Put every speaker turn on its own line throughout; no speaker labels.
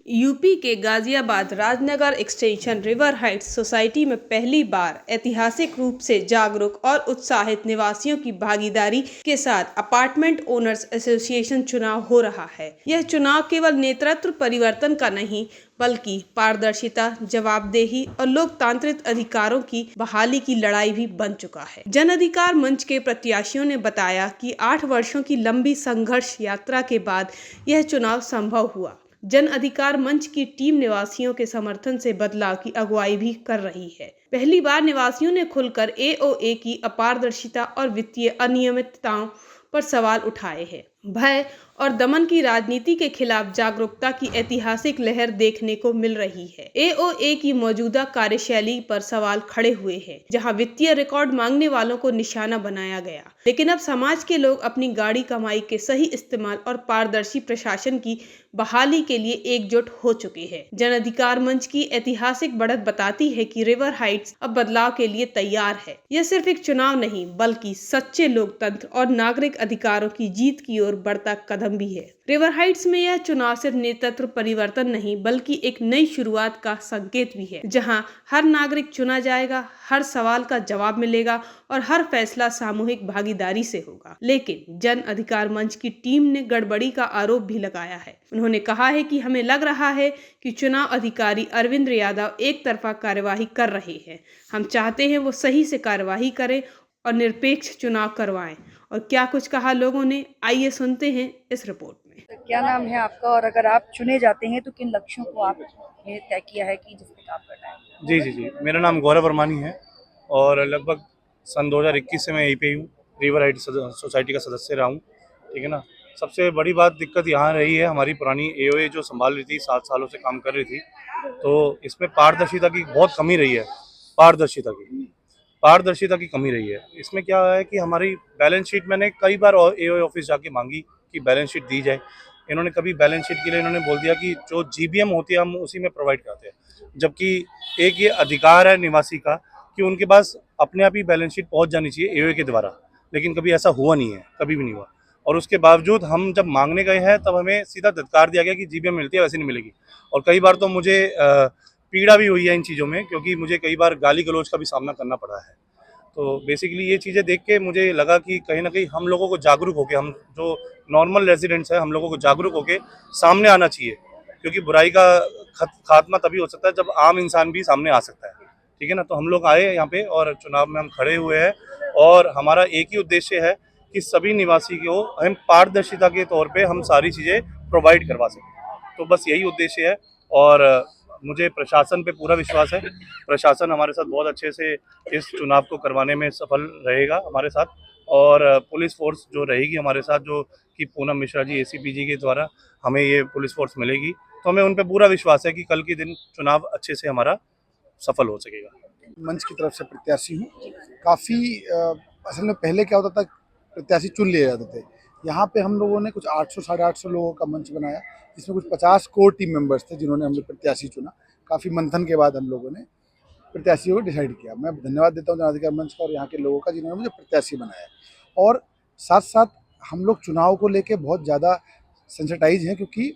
UP के Ghaziabad Rajnagar extension river Heights society में पहली बार ऐतिहासिक रूप से जागरूक और उत्साहित निवासियों की भागीदारी के साथ अपार्टमेंट ओनर्स एसोसिएशन चुनाव हो रहा है। यह चुनाव केवल नेतृत्व परिवर्तन का नहीं बल्कि पारदर्शिता, जवाबदेही और लोकतांत्रिक अधिकारों की बहाली की लड़ाई भी बन चुका है। जन अधिकार मंच के प्रत्याशियों ने बताया कि 8 वर्षों की लंबी संघर्ष यात्रा के बाद यह चुनाव संभव हुआ। जन अधिकार मंच की टीम निवासियों के समर्थन से बदलाव की अगुवाई भी कर रही है। पहली बार निवासियों ने खुलकर एओए की अपारदर्शिता और वित्तीय अनियमितताओं पर सवाल उठाए हैं। भय और दमन की राजनीति के खिलाफ जागरूकता की ऐतिहासिक लहर देखने को मिल रही है। एओए की मौजूदा कार्यशैली पर सवाल खड़े हुए हैं, जहां वित्तीय रिकॉर्ड मांगने वालों को निशाना बनाया गया। लेकिन अब समाज के लोग अपनी गाढ़ी कमाई के सही इस्तेमाल और पारदर्शी प्रशासन की बहाली के लिए एकजुट हो चुके हैं। जन अधिकार मंच की ऐतिहासिक बढ़त बताती है कि रिवर हाइट्स अब बदलाव के लिए तैयार है। यह सिर्फ एक चुनाव नहीं बल्कि सच्चे लोकतंत्र और नागरिक अधिकारों की जीत की ओर बढ़ता कदम भी है। रिवर हाइट्स में यह चुनाव सिर्फ नेतृत्व परिवर्तन नहीं बल्कि एक नई शुरुआत का संकेत भी है, जहां हर नागरिक चुना जाएगा, हर सवाल का जवाब मिलेगा और हर फैसला सामूहिक भागीदारी से होगा। लेकिन जन अधिकार मंच की टीम ने गड़बड़ी का आरोप भी लगाया है। उन्होंने कहा है कि हमें लग रहा है कि चुनाव अधिकारी अरविंद यादव एक तरफा कार्यवाही कर रहे हैं। हम चाहते हैं वो सही से कार्यवाही करें और निरपेक्ष चुनाव करवाएं। और क्या कुछ कहा लोगों ने, आइए सुनते हैं इस रिपोर्ट में।
तो क्या नाम है आपका और अगर आप चुने जाते हैं तो किन लक्ष्यों को आपने तय किया है कि जिस पे काम करना है?
जी, मेरा नाम गौरव वर्मानी है और लगभग सन 2021 से मैं यहीं पे हूँ, रिवर हाइट सोसाइटी का सदस्य रहा हूँ, ठीक है ना। सबसे बड़ी बात दिक्कत यहाँ रही है, हमारी पुरानी एओए जो संभाल रही थी, 7 सालों से काम कर रही थी, तो इसमें पारदर्शिता की बहुत कमी रही है। पारदर्शिता की कमी रही है। इसमें क्या है कि हमारी बैलेंस शीट, मैंने कई बार एओए ऑफिस जाके मांगी कि बैलेंस शीट दी जाए। इन्होंने कभी बैलेंस शीट के लिए इन्होंने बोल दिया कि जो जीबीएम होती है हम उसी में प्रोवाइड करते हैं, जबकि एक ये अधिकार है निवासी का कि उनके पास अपने आप ही बैलेंस शीट पहुंच जानी चाहिए एओए के द्वारा, लेकिन कभी ऐसा हुआ नहीं है, कभी भी नहीं हुआ। और उसके बावजूद हम जब मांगने गए हैं तब हमें सीधा धत्कार दिया गया कि जीबीएम मिलती है, वैसे नहीं मिलेगी। और कई बार तो मुझे पीड़ा भी हुई है इन चीज़ों में, क्योंकि मुझे कई बार गाली गलौज का भी सामना करना पड़ा है। तो बेसिकली ये चीज़ें देख के मुझे लगा कि कहीं ना कहीं हम लोगों को जागरूक होके, हम जो नॉर्मल रेजिडेंट्स हैं, हम लोगों को जागरूक होके सामने आना चाहिए, क्योंकि बुराई का खात्मा तभी हो सकता है जब आम इंसान भी सामने आ सकता है, ठीक है ना। तो हम लोग आए यहाँ पे और चुनाव में हम खड़े हुए हैं और हमारा एक ही उद्देश्य है कि सभी निवासी को हम पारदर्शिता के तौर पे हम सारी चीज़ें प्रोवाइड करवा सकें। तो बस यही उद्देश्य है और मुझे प्रशासन पे पूरा विश्वास है। प्रशासन हमारे साथ बहुत अच्छे से इस चुनाव को करवाने में सफल रहेगा हमारे साथ, और पुलिस फोर्स जो रहेगी हमारे साथ, जो कि पूनम मिश्रा जी एसीपी जी के द्वारा हमें ये पुलिस फोर्स मिलेगी, तो हमें उन पे पूरा विश्वास है कि कल के दिन चुनाव अच्छे से हमारा सफल हो सकेगा।
मंच की तरफ से प्रत्याशी हूँ। काफ़ी असल में पहले क्या होता था, प्रत्याशी चुन लिए जाते थे। यहाँ पे हम लोगों ने कुछ 800 साढ़े 800 लोगों का मंच बनाया, जिसमें कुछ 50 कोर टीम मेंबर्स थे जिन्होंने हमें प्रत्याशी चुना। काफ़ी मंथन के बाद हम लोगों ने प्रत्याशियों को डिसाइड किया। मैं धन्यवाद देता हूँ जन अधिकार मंच का और यहाँ के लोगों का जिन्होंने मुझे प्रत्याशी बनाया। और साथ साथ हम लोग चुनाव को लेके बहुत ज़्यादा सेंसिटाइज हैं, क्योंकि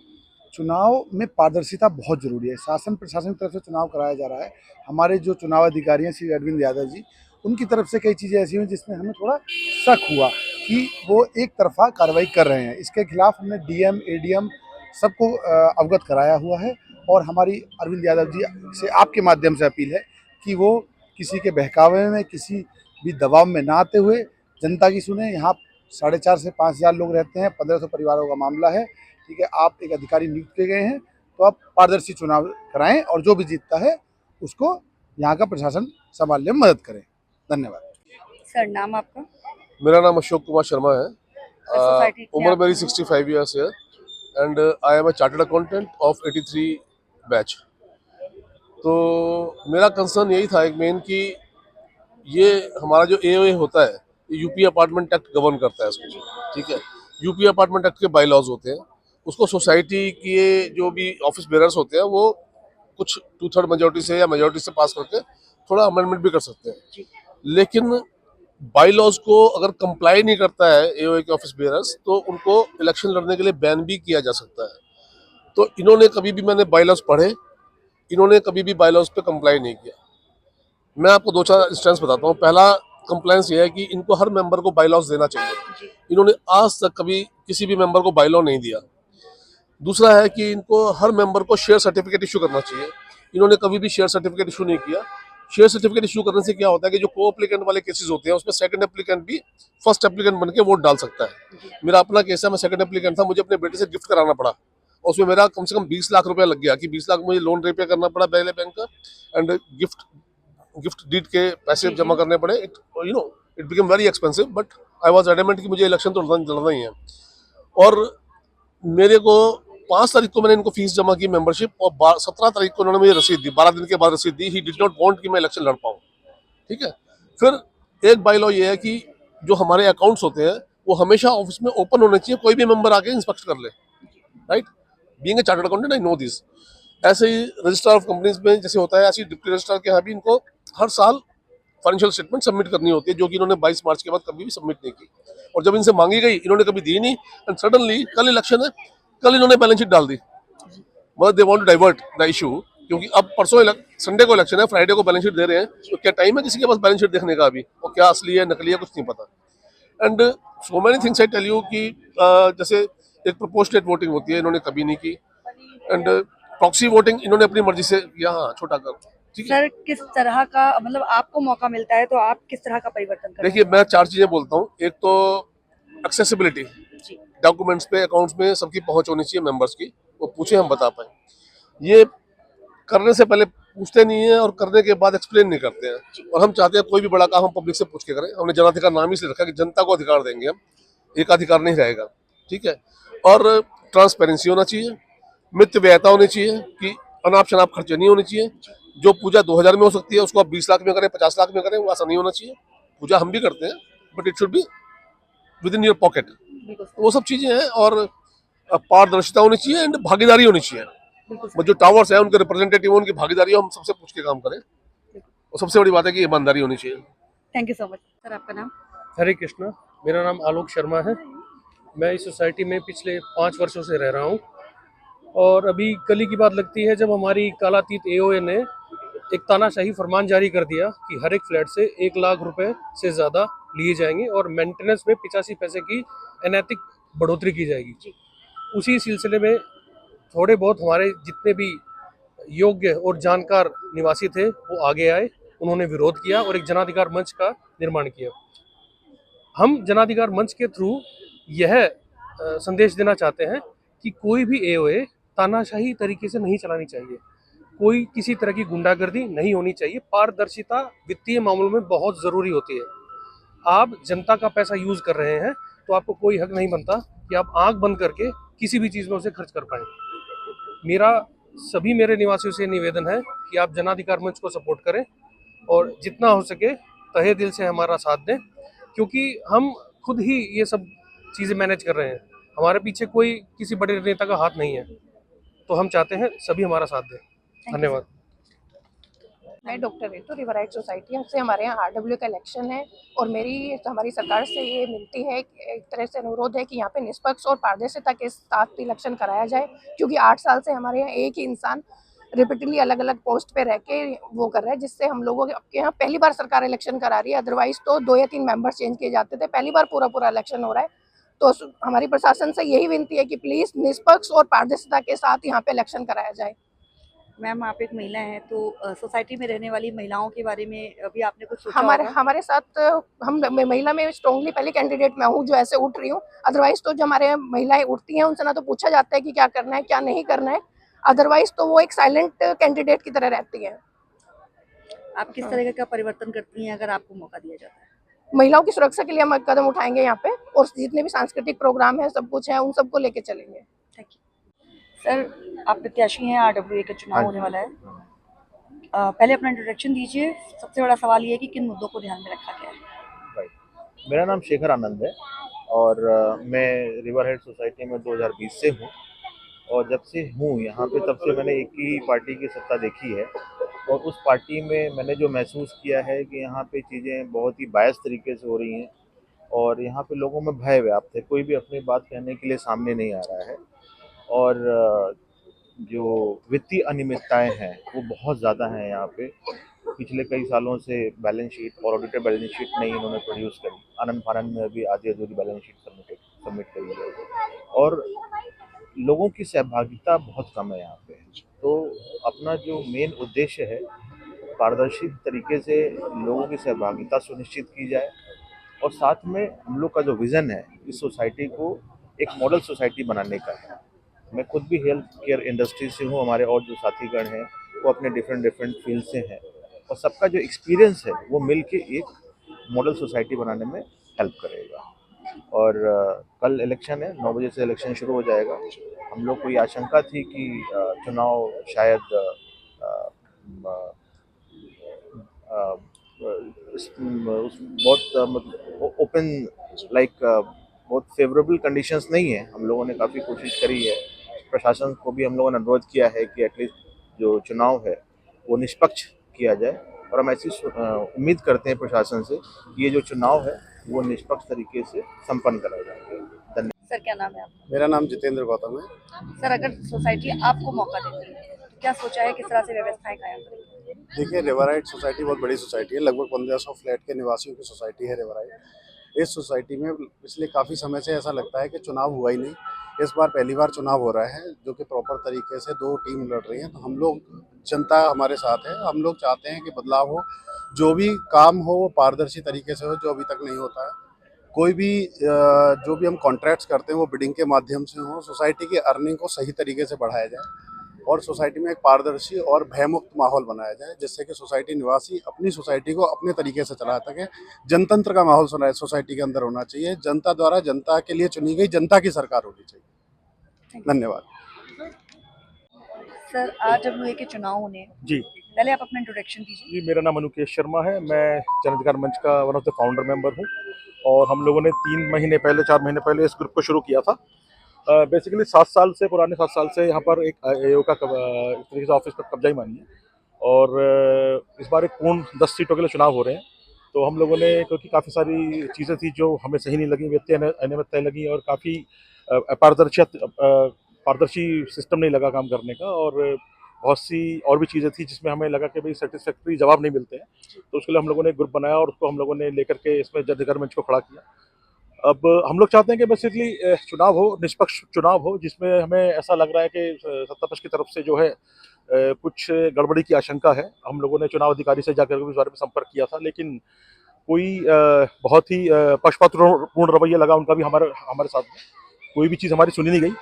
चुनाव में पारदर्शिता बहुत ज़रूरी है। शासन प्रशासन की तरफ से चुनाव कराया जा रहा है। हमारे जो चुनाव अधिकारी हैं श्री अरविंद यादव जी, उनकी तरफ से कई चीज़ें ऐसी हुई जिसमें हमें थोड़ा शक हुआ कि वो एक तरफा कार्रवाई कर रहे हैं। इसके खिलाफ हमने डीएम एडीएम सबको अवगत कराया हुआ है। और हमारी अरविंद यादव जी से आपके माध्यम से अपील है कि वो किसी के बहकावे में, किसी भी दबाव में ना आते हुए जनता की सुने। यहाँ 4,500 से 5,000 लोग रहते हैं, 1,500 परिवारों का मामला है, ठीक है। आप एक अधिकारी नियुक्त किए गए हैं, तो आप पारदर्शी चुनाव कराएं और जो भी जीतता है उसको यहाँ का प्रशासन संभालने में मदद करें। धन्यवाद।
सर, नाम आपका?
मेरा नाम अशोक कुमार शर्मा है।
सोसाइटी की
उम्र
आप-
मेरी 65 ईयर्स है and I am a chartered accountant of 83 batch. तो मेरा कंसर्न यही था एक मेन कि ये हमारा जो एओए होता है, ये यूपी अपार्टमेंट एक्ट गवर्न करता है इसको, ठीक है। यूपी अपार्टमेंट एक्ट के बाई लॉज होते हैं, उसको सोसाइटी के जो भी ऑफिस बेरर्स होते हैं वो कुछ 2/3 मेजोरिटी से या मेजोरिटी से पास करके थोड़ा अमेंडमेंट भी कर सकते हैं। लेकिन बाई लॉज को अगर कंप्लाई नहीं करता है एओए के ऑफिस बेयरर्स, तो उनको इलेक्शन लड़ने के लिए बैन भी किया जा सकता है। तो इन्होंने कभी भी, मैंने बायलॉज पढ़े, इन्होंने कभी भी बायलॉज पे कंप्लाई नहीं किया। मैं आपको 2-4 इंस्टेंस बताता हूँ। पहला कंप्लायंस ये है कि इनको हर मेंबर को बायलॉज देना चाहिए। इन्होंने आज तक कभी किसी भी मेंबर को बायलॉ नहीं दिया। दूसरा है कि इनको हर मेंबर को शेयर सर्टिफिकेट इशू करना चाहिए। इन्होंने कभी भी शेयर सर्टिफिकेट इशू नहीं किया। शेयर सर्टिफिकेट इशू करने से क्या होता है कि जो को एप्लीकेंट वाले केसेस होते हैं उसमें सेकंड एप्लीकेंट भी फर्स्ट एप्लीकेंट बन के वोट डाल सकता है। मेरा अपना केस है, मैं सेकंड एप्लीकेंट था, मुझे अपने बेटे से गिफ्ट कराना पड़ा और उसमें मेरा कम से कम 20 लाख रुपया लग गया कि 20 लाख मुझे लोन रिपे करना पड़ा पहले बैंक का, एंड गिफ्ट डीड के पैसे जमा करने पड़े। It become very expensive, but I was adamant कि मुझे इलेक्शन तो लड़ना ही है। और मेरे को 5 तारीख को मैंने इनको फीस जमा की मेंबरशिप, और 17 तारीख को उन्होंने मुझे रसीद दी, 12 दिन के बाद रसीद दी। ही डिड नॉट वांट कि मैं इलेक्शन लड़ पाऊँ। ठीक है। फिर एक बाई लॉ ये है कि जो हमारे अकाउंट्स होते हैं वो हमेशा ऑफिस में ओपन होने चाहिए, कोई भी मेंबर आके इंस्पेक्ट कर ले। Right, being a chartered accountant I know this. ऐसे ही रजिस्ट्रार ऑफ कंपनीज में जैसे होता है, ऐसे ही डिप्टी रजिस्ट्रार के यहाँ भी इनको हर साल फाइनेंशियल स्टेटमेंट सबमिट करनी होती है, जो कि इन्होंने 22 मार्च के बाद कभी भी सबमिट नहीं की। और जब इनसे मांगी गई इन्होंने कभी दी नहीं, एंड सडनली कल इलेक्शन है, कल इन्होंने बैलेंस शीट डाल दी। मतलब they want to divert the issue, क्योंकि अब परसों संडे को इलेक्शन है, फ्राइडे को बैलेंस शीट दे रहे हैं, तो क्या टाइम है किसी के पास बैलेंस शीट देखने का अभी, और क्या असली है नकली है कुछ नहीं पता। And so many things I tell you कि जैसे एक प्रोपोर्शनेट वोटिंग होती है, इन्होंने कभी नहीं की। एंड प्रॉक्सी वोटिंग इन्होंने अपनी मर्जी से, यहाँ छोटा कर। ठीक है,
सर किस तरह का मतलब आपको मौका मिलता है तो आप किस तरह का परिवर्तन करते
देखिए मैं 4 चीजें बोलता हूँ। एक तो एक्सेसिबिलिटी,
जी
डॉक्यूमेंट्स पे, अकाउंट्स में सबकी पहुंच होनी चाहिए मेंबर्स की, वो पूछे हम बता पाए। ये करने से पहले पूछते नहीं है और करने के बाद एक्सप्लेन नहीं करते हैं। और हम चाहते हैं कोई भी बड़ा काम हम पब्लिक से पूछ के करें। हमने जनाधिकार नाम ही इसलिए रखा कि जनता को अधिकार देंगे हम, एक अधिकार नहीं रहेगा। ठीक है। और ट्रांसपेरेंसी होना चाहिए, मित व्ययता होनी चाहिए कि अनाप शनाप खर्चे नहीं होने चाहिए। जो पूजा 2000 में हो सकती है उसको आप 20 लाख में करें, 50 लाख में करें, वो ऐसा नहीं होना चाहिए। पूजा हम भी करते हैं, but it should be with in your pocket.
बिल्कुल
वो सब चीजें हैं। और पारदर्शिता होनी चाहिए एंड भागीदारी होनी चाहिए।
बिल्कुल
वो जो टावर्स है उनके रिप्रेजेंटेटिव, उनकी भागीदारी हम सबसे पूछ के काम करें। और सबसे बड़ी बात है कि ईमानदारी होनी चाहिए।
Thank you so much sir. आपका नाम?
हरे कृष्णा, मेरा नाम आलोक शर्मा है। मैं इस सोसाइटी में पिछले 5 वर्षों से रह रहा हूँ। और अभी कल ही की बात लगती है जब हमारी कालातीत एओए ने एक तानाशाही फरमान जारी कर दिया कि हर एक फ्लैट से 1 लाख रुपए से ज़्यादा लिए जाएंगे और मेंटेनेंस में 85 पैसे की अनैतिक बढ़ोतरी की जाएगी। उसी सिलसिले में थोड़े बहुत हमारे जितने भी योग्य और जानकार निवासी थे वो आगे आए, उन्होंने विरोध किया और एक जनाधिकार मंच का निर्माण किया। हम जनाधिकार मंच के थ्रू यह संदेश देना चाहते हैं कि कोई भी एओए तानाशाही तरीके से नहीं चलानी चाहिए, कोई किसी तरह की गुंडागर्दी नहीं होनी चाहिए। पारदर्शिता वित्तीय मामलों में बहुत ज़रूरी होती है। आप जनता का पैसा यूज़ कर रहे हैं तो आपको कोई हक नहीं बनता कि आप आंख बंद करके किसी भी चीज़ में उसे खर्च कर पाएँ। मेरा सभी मेरे निवासियों से निवेदन है कि आप जनाधिकार मंच को सपोर्ट करें और जितना हो सके तहे दिल से हमारा साथ दें, क्योंकि हम खुद ही ये सब चीज़ें मैनेज कर रहे हैं। हमारे पीछे कोई किसी बड़े नेता का हाथ नहीं है, तो हम चाहते हैं सभी हमारा साथ दें। धन्यवाद।
मैं doctor Ritu, river right society से हमारे यहाँ आरडब्ल्यू का इलेक्शन है और हमारी सरकार से ये मिलती है, एक तरह से अनुरोध है कि यहाँ पे निष्पक्ष और पारदर्शिता के साथ इलेक्शन कराया जाए, क्योंकि 8 साल से हमारे यहाँ एक ही इंसान रिपीटली अलग अलग पोस्ट पे रह के वो कर रहा है, जिससे हम लोगों के यहाँ पहली बार सरकार इलेक्शन करा रही है। अदरवाइज तो 2 या 3 मेंबर्स चेंज किए जाते थे, पहली बार पूरा इलेक्शन हो रहा है। तो हमारी प्रशासन से यही विनती है कि प्लीज़ निष्पक्ष और पारदर्शिता के साथ यहाँ पे इलेक्शन कराया जाए।
मैम आप एक महिला हैं तो सोसाइटी में रहने वाली महिलाओं के बारे में अभी आपने कुछ सोचा होगा?
हमारे साथ हम महिला में स्ट्रांगली पहले कैंडिडेट मैं हूँ जो ऐसे उठ रही हूँ। अदरवाइज तो जो हमारे महिलाएं उठती हैं उनसे ना तो पूछा जाता है कि क्या करना है क्या नहीं करना है, अदरवाइज तो वो एक साइलेंट कैंडिडेट की तरह रहती हैं।
आप किस तरह का परिवर्तन करती हैं अगर आपको मौका दिया जाता है?
महिलाओं की सुरक्षा के लिए हम कदम उठाएंगे यहाँ पे, और जितने भी सांस्कृतिक प्रोग्राम है सब कुछ है उन सबको लेके चलेंगे।
Thank you sir. आप प्रत्याशी हैं, आरडब्ल्यूए का चुनाव होने वाला है। पहले अपना इंट्रोडक्शन दीजिए। सबसे बड़ा सवाल ये है कि किन मुद्दों को ध्यान में रखा गया है?
मेरा नाम शेखर आनंद है और मैं रिवर हेड सोसाइटी में 2020 से हूँ। और जब से हूँ यहाँ पे तब से मैंने एक ही पार्टी की सत्ता देखी है, और उस पार्टी में मैंने जो महसूस किया है कि यहाँ पे चीज़ें बहुत ही बायस तरीके से हो रही हैं और यहाँ पे लोगों में भय व्याप्त है, कोई भी अपनी बात कहने के लिए सामने नहीं आ रहा है। और जो वित्तीय अनियमितताएं हैं वो बहुत ज़्यादा हैं यहाँ पे। पिछले कई सालों से बैलेंस शीट और ऑडिटेड बैलेंस शीट नहीं इन्होंने प्रोड्यूस करी। आनंद फानंद में भी आधी अधूरी बैलेंस शीट सबमिट करी है और लोगों की सहभागिता बहुत कम है यहाँ पे। तो अपना जो मेन उद्देश्य है, पारदर्शी तरीके से लोगों की सहभागिता सुनिश्चित की जाए और साथ में हम लोग का जो विज़न है इस सोसाइटी को एक मॉडल सोसाइटी बनाने का है। मैं खुद भी हेल्थ केयर इंडस्ट्री से हूँ, हमारे और जो साथीगण हैं वो अपने डिफरेंट फील्ड से हैं और सबका जो एक्सपीरियंस है वो मिल के एक मॉडल सोसाइटी बनाने में हेल्प करेगा। और कल इलेक्शन है, 9 बजे से इलेक्शन शुरू हो जाएगा। हम लोग को ये आशंका थी कि चुनाव शायद बहुत मतलब ओपन बहुत फेवरेबल कंडीशंस नहीं है। हम लोगों ने काफ़ी कोशिश करी है, प्रशासन को भी हम लोगों ने अनुरोध किया है कि एटलीस्ट जो चुनाव है वो निष्पक्ष किया जाए और हम ऐसी उम्मीद करते हैं प्रशासन से कि ये जो चुनाव है वो निष्पक्ष तरीके से संपन्न कराया जाएगा। धन्यवाद।
सर क्या नाम है आपका?
मेरा नाम जितेंद्र गौतम है।
सर अगर सोसाइटी आपको मौका देती है तो क्या सोचा है किस तरह से व्यवस्थाएं कायम करेंगे?
देखिए, रिवरराइट सोसाइटी बहुत बड़ी सोसाइटी है, लगभग 1500 फ्लैट के निवासियों की सोसाइटी है रिवरराइट। इस सोसाइटी में पिछले काफ़ी समय से ऐसा लगता है कि चुनाव हुआ ही नहीं। इस बार पहली बार चुनाव हो रहा है जो कि प्रॉपर तरीके से 2 टीम लड़ रही हैं। तो हम लोग, जनता हमारे साथ है, हम लोग चाहते हैं कि बदलाव हो, जो भी काम हो वो पारदर्शी तरीके से हो, जो अभी तक नहीं होता है। कोई भी जो भी हम कॉन्ट्रैक्ट्स करते हैं वो बिडिंग के माध्यम से हो, सोसाइटी की अर्निंग को सही तरीके से बढ़ाया जाए और सोसाइटी में एक पारदर्शी और भयमुक्त माहौल बनाया जाए, जिससे कि सोसाइटी निवासी अपनी सोसाइटी को अपने तरीके से चला सके। जनतंत्र का माहौल सोसाइटी के अंदर होना चाहिए। जनता द्वारा जनता के लिए चुनी गई जनता की सरकार होनी चाहिए। धन्यवाद।
सर RWA के चुनाव होने हैं।
जी
पहले आप अपना इंट्रोडक्शन दीजिए।
जी, मेरा नाम अनुकेश शर्मा है। मैं जन अधिकार मंच का one of the founder member हूँ और हम लोगों ने 3 महीने पहले 4 महीने पहले इस ग्रुप को शुरू किया था। बेसिकली 7 साल से पुराने 7 साल से यहाँ पर एक AO का इस तरीके से ऑफिस पर कब्जा ही मानिए और इस बार एक पूर्ण 10 सीटों के लिए चुनाव हो रहे हैं। तो हम लोगों ने, क्योंकि काफ़ी सारी चीज़ें थी जो हमें सही नहीं लगी, वित्तीय अनियमितताएं लगी और काफ़ी पारदर्शी सिस्टम नहीं लगा काम करने का और बहुत सी और भी चीज़ें थी जिसमें हमें लगा कि भाई सेटिस्फैक्ट्री जवाब नहीं मिलते हैं। तो उसके लिए हम लोगों ने ग्रुप बनाया और उसको हम लोगों ने लेकर के इसमें जन अधिकार मंच को खड़ा किया। अब हम लोग चाहते हैं कि बेसिकली चुनाव हो, निष्पक्ष चुनाव हो, जिसमें हमें ऐसा लग रहा है कि सत्ता पक्ष की तरफ से जो है कुछ गड़बड़ी की आशंका है। हम लोगों ने चुनाव अधिकारी से जाकर के इस बारे में संपर्क किया था, लेकिन कोई बहुत ही पक्षपातपूर्ण रवैया लगा उनका भी हमारे साथ में। कोई भी चीज़ हमारी सुनी नहीं गई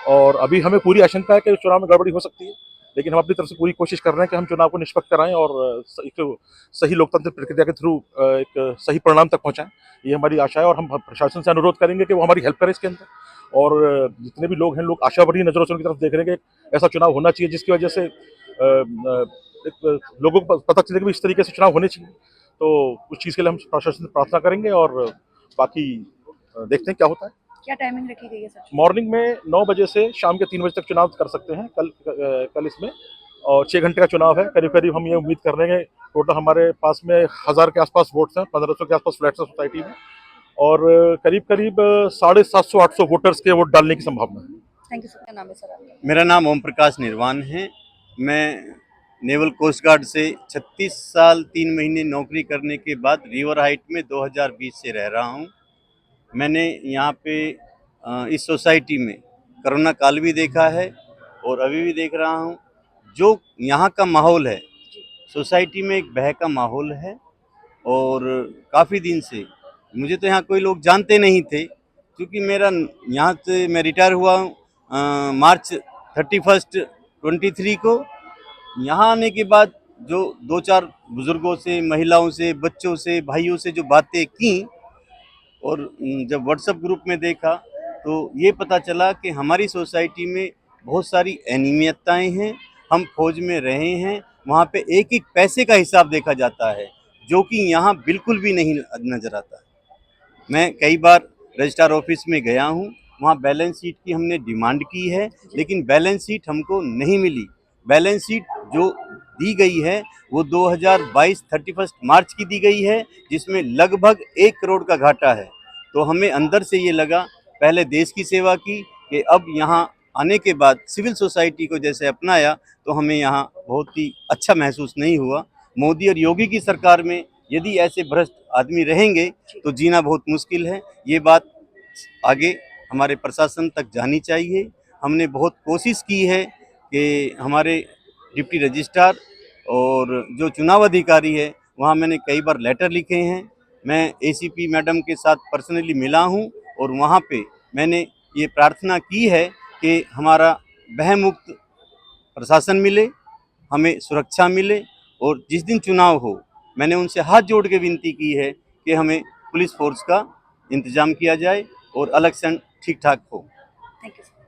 और अभी हमें पूरी आशंका है कि चुनाव में गड़बड़ी हो सकती है, लेकिन हम अपनी तरफ से पूरी कोशिश कर रहे हैं कि हम चुनाव को निष्पक्ष कराएं और एक सही लोकतांत्रिक प्रक्रिया के थ्रू एक सही परिणाम तक पहुंचाएं। ये हमारी आशा है और हम प्रशासन से अनुरोध करेंगे कि वो हमारी हेल्प करें इसके अंदर। और जितने भी लोग हैं, लोग आशाभरी नजरों से उनकी तरफ देख रहे हैं कि ऐसा चुनाव होना चाहिए जिसकी वजह से लोगों को पता चले कि इस तरीके से चुनाव होने चाहिए। तो उस चीज़ के लिए हम प्रशासन से प्रार्थना करेंगे और बाकी देखते हैं क्या होता है।
क्या टाइमिंग रखी गई है सर?
मॉर्निंग में 9 बजे से शाम के 3 बजे तक चुनाव कर सकते हैं कल इसमें, और 6 घंटे का चुनाव है। करीब करीब हम ये उम्मीद कर रहे हैं, टोटल हमारे पास में 1000 के आसपास वोट्स हैं, 1500 के आसपास फ्लैट्स हैं सोसाइटी में और करीब करीब 750-800 वोटर्स के वोट डालने की संभावना है।
Thank you sir. क्या नाम है सर आपका?
मेरा नाम ओम प्रकाश निर्वाण है। मैं नेवल कोस्ट गार्ड से 36 साल 3 महीने नौकरी करने के बाद रिवर हाइट में 2020 से रह रहा हूँ। मैंने यहाँ पे इस सोसाइटी में कोरोना काल भी देखा है और अभी भी देख रहा हूँ। जो यहाँ का माहौल है, सोसाइटी में एक भय का माहौल है और काफ़ी दिन से मुझे तो यहाँ कोई लोग जानते नहीं थे, क्योंकि मेरा यहाँ से मैं रिटायर हुआ हूँ मार्च 31 23 को। यहाँ आने के बाद जो 2-4 बुज़ुर्गों से, महिलाओं से, बच्चों से, भाइयों से जो बातें की और जब व्हाट्सएप ग्रुप में देखा तो ये पता चला कि हमारी सोसाइटी में बहुत सारी अनियमितताएं हैं। हम फौज में रहे हैं, वहाँ पे एक एक पैसे का हिसाब देखा जाता है, जो कि यहाँ बिल्कुल भी नहीं नज़र आता। मैं कई बार रजिस्ट्रार ऑफिस में गया हूँ, वहाँ बैलेंस शीट की हमने डिमांड की है, लेकिन बैलेंस शीट हमको नहीं मिली। बैलेंस शीट जो दी गई है वो 2022 31 मार्च की दी गई है, जिसमें लगभग 1 करोड़ का घाटा है। तो हमें अंदर से ये लगा, पहले देश की सेवा की कि अब यहाँ आने के बाद सिविल सोसाइटी को जैसे अपनाया तो हमें यहाँ बहुत ही अच्छा महसूस नहीं हुआ। मोदी और योगी की सरकार में यदि ऐसे भ्रष्ट आदमी रहेंगे तो जीना बहुत मुश्किल है। ये बात आगे हमारे प्रशासन तक जानी चाहिए। हमने बहुत कोशिश की है कि हमारे डिप्टी रजिस्ट्रार और जो चुनाव अधिकारी है वहाँ मैंने कई बार लेटर लिखे हैं। मैं एसीपी मैडम के साथ पर्सनली मिला हूँ और वहाँ पे मैंने ये प्रार्थना की है कि हमारा भयमुक्त प्रशासन मिले, हमें सुरक्षा मिले और जिस दिन चुनाव हो मैंने उनसे हाथ जोड़ के विनती की है कि हमें पुलिस फोर्स का इंतजाम किया जाए और इलेक्शन ठीक ठाक हो।
Thank you sir.